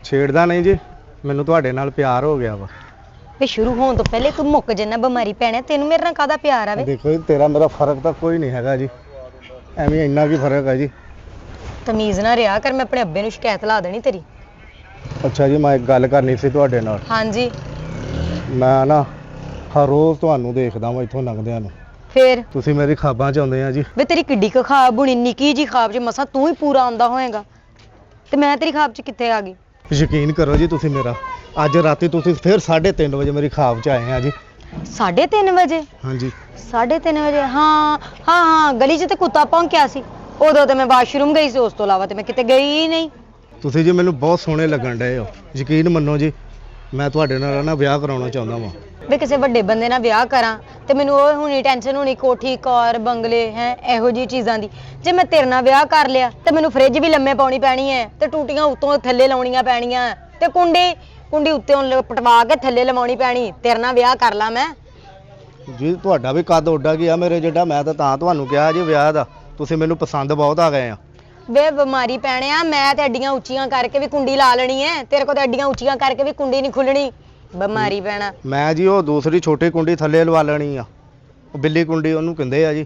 ਛੇੜਦਾ ਨਹੀਂ ਜੀ, ਮੈਨੂੰ ਤੁਹਾਡੇ ਨਾਲ ਪਿਆਰ ਹੋ ਗਿਆ ਵਾ। ਵੇ ਸ਼ੁਰੂ ਹੋਣ ਤੋਂ ਪਹਿਲੇ ਤੂੰ ਮੁੱਕ ਜੰਨਾ ਬਿਮਾਰੀ ਪੈਣਾ, ਤੈਨੂੰ ਮੇਰੇ ਨਾਲ ਕਾਹਦਾ ਪਿਆਰ ਆਵੇ? ਦੇਖੋ ਜੀ, ਤੇਰਾ ਮੇਰਾ ਫਰਕ ਤਾਂ ਕੋਈ ਨਹੀਂ ਹੈਗਾ ਜੀ, ਐਵੇਂ ਇੰਨਾ ਕੀ ਫਰਕ ਹੈ ਜੀ। ਤਮੀਜ਼ ਨਾ ਰਿਹਾ ਕਰ, ਮੈਂ ਆਪਣੇ ਅੱਬੇ ਨੂੰ ਸ਼ਿਕਾਇਤ ਲਾ ਦੇਣੀ ਤੇਰੀ। ਅੱਛਾ ਜੀ, ਮੈਂ ਇੱਕ ਗੱਲ ਕਰਨੀ ਸੀ ਤੁਹਾਡੇ ਨਾਲ। ਹਾਂਜੀ। ਮੈਂ ਨਾ ਹਰ ਰੋਜ਼ ਤੁਹਾਨੂੰ ਦੇਖਦਾ ਵਾਂ ਇੱਥੋਂ ਲੰਘਦਿਆਂ ਨੂੰ। ਫੇਰ ਤੁਸੀਂ ਮੇਰੀ ਖਾਬਾਂ 'ਚ ਆਉਂਦੇ ਆ ਜੀ। ਵੇ ਤੇਰੀ ਕਿੱਡੀ ਕੁ ਖਾਬ ਬੁਣੀ, ਨਿੱਕੀ ਜੀ ਖਾਬ 'ਚ ਮਸਾਂ ਤੂੰ ਹੀ ਪੂਰਾ ਆਉਂਦਾ ਹੋਏਗਾ, ਤੇ ਮੈਂ ਤੇਰੀ ਖਾਬ 'ਚ ਕਿੱਥੇ ਆ ਗਈ? ਯਕੀਨ ਕਰੋ ਜੀ ਤੁਸੀਂ ਮੇਰਾ, ਅੱਜ ਰਾਤੀ ਤੁਸੀਂ ਫਿਰ 3:30 ਵਜੇ ਮੇਰੀ ਖਾਬ 'ਚ ਆਏ ਆ ਜੀ। 3:30 ਵਜੇ? ਹਾਂਜੀ। 3:30 ਵਜੇ? ਹਾਂ, ਗਲੀ 'ਚ ਤੇ ਕੁੱਤਾ ਭੌਂਕਿਆ ਸੀ, ਉਦੋਂ ਤੇ ਮੈਂ ਵਾਸ਼ਰੂਮ ਗਈ ਸੀ, ਉਸ ਤੋਂ ਇਲਾਵਾ ਤੇ ਮੈਂ ਕਿਤੇ ਗਈ ਹੀ ਨਹੀਂ। ਤੁਸੀਂ ਜੀ ਮੈਨੂੰ ਬਹੁਤ ਸੋਹਣੇ ਲੱਗਣ ਡਏ ਹੋ, ਯਕੀਨ ਮੰਨੋ ਜੀ, ਮੈਂ ਤੁਹਾਡੇ ਨਾਲ ਨਾ ਵਿਆਹ ਕਰਾਉਣਾ ਚਾਹੁੰਦਾ ਵਾਂ। ਵੀ ਕਿਸੇ ਵੱਡੇ ਬੰਦੇ ਨਾਲ ਵਿਆਹ ਕਰਾਂ ਤੇ ਮੈਨੂੰ ਉਹ ਹੁਣੀ ਟੈਨਸ਼ਨ ਹੋਣੀ, ਕੋਠੀ ਕਾਰ ਬੰਗਲੇ ਹੈ ਇਹੋ ਜਿਹੀ ਚੀਜ਼ਾਂ ਦੀ। ਜੇ ਮੈਂ ਤੇਰੇ ਨਾਲ ਵਿਆਹ ਕਰ ਲਿਆ ਤੇ ਮੈਨੂੰ ਫ੍ਰਿਜ ਵੀ ਲੰਮੇ ਪਾਉਣੀ ਪੈਣੀ ਹੈ, ਤੇ ਟੂਟੀਆਂ ਉੱਤੋਂ ਥੱਲੇ ਲਾਉਣੀਆਂ ਪੈਣੀਆਂ, ਤੇ ਕੁੰਡੀ ਉੱਤੋਂ ਪਟਵਾ ਕੇ ਥੱਲੇ ਲਵਾਉਣੀ ਪੈਣੀ। ਤੇਰੇ ਨਾਲ ਵਿਆਹ ਕਰ ਲਾਂ ਮੈਂ? ਜੀ ਤੁਹਾਡਾ ਵੀ ਕੱਦ ਉੱਡਾ ਗਿਆ ਮੇਰੇ ਜਿਹੜਾ, ਮੈਂ ਤਾਂ ਤੁਹਾਨੂੰ ਕਿਹਾ ਜੀ ਵਿਆਹ ਦਾ, ਤੁਸੀਂ ਮੈਨੂੰ ਪਸੰਦ ਬਹੁਤ ਆ ਗਏ ਆ। ਵੇ ਬਿਮਾਰੀ ਪੈਣਿਆ, ਮੈਂ ਤੇ ਅੱਡੀਆਂ ਉੱਚੀਆਂ ਕਰਕੇ ਵੀ ਕੁੰਡੀ ਲਾ ਲੈਣੀ ਹੈ, ਤੇਰੇ ਕੋਲ ਤਾਂ ਅੱਡੀਆਂ ਉੱਚੀਆਂ ਕਰਕੇ ਵੀ ਕੁੰਡੀ ਨਹੀਂ ਖੁੱਲਣੀ। ਬਿਮਾਰੀ ਪੈਣਾ ਮੈਂ ਜੀ ਉਹ ਦੂਸਰੀ ਛੋਟੀ ਕੁੰਡੀ ਥੱਲੇ ਲਵਾ ਲੈਣੀ ਆ, ਉਹ ਬਿੱਲੀ ਕੁੰਡੀ ਉਹਨੂੰ ਕਹਿੰਦੇ ਆ ਜੀ।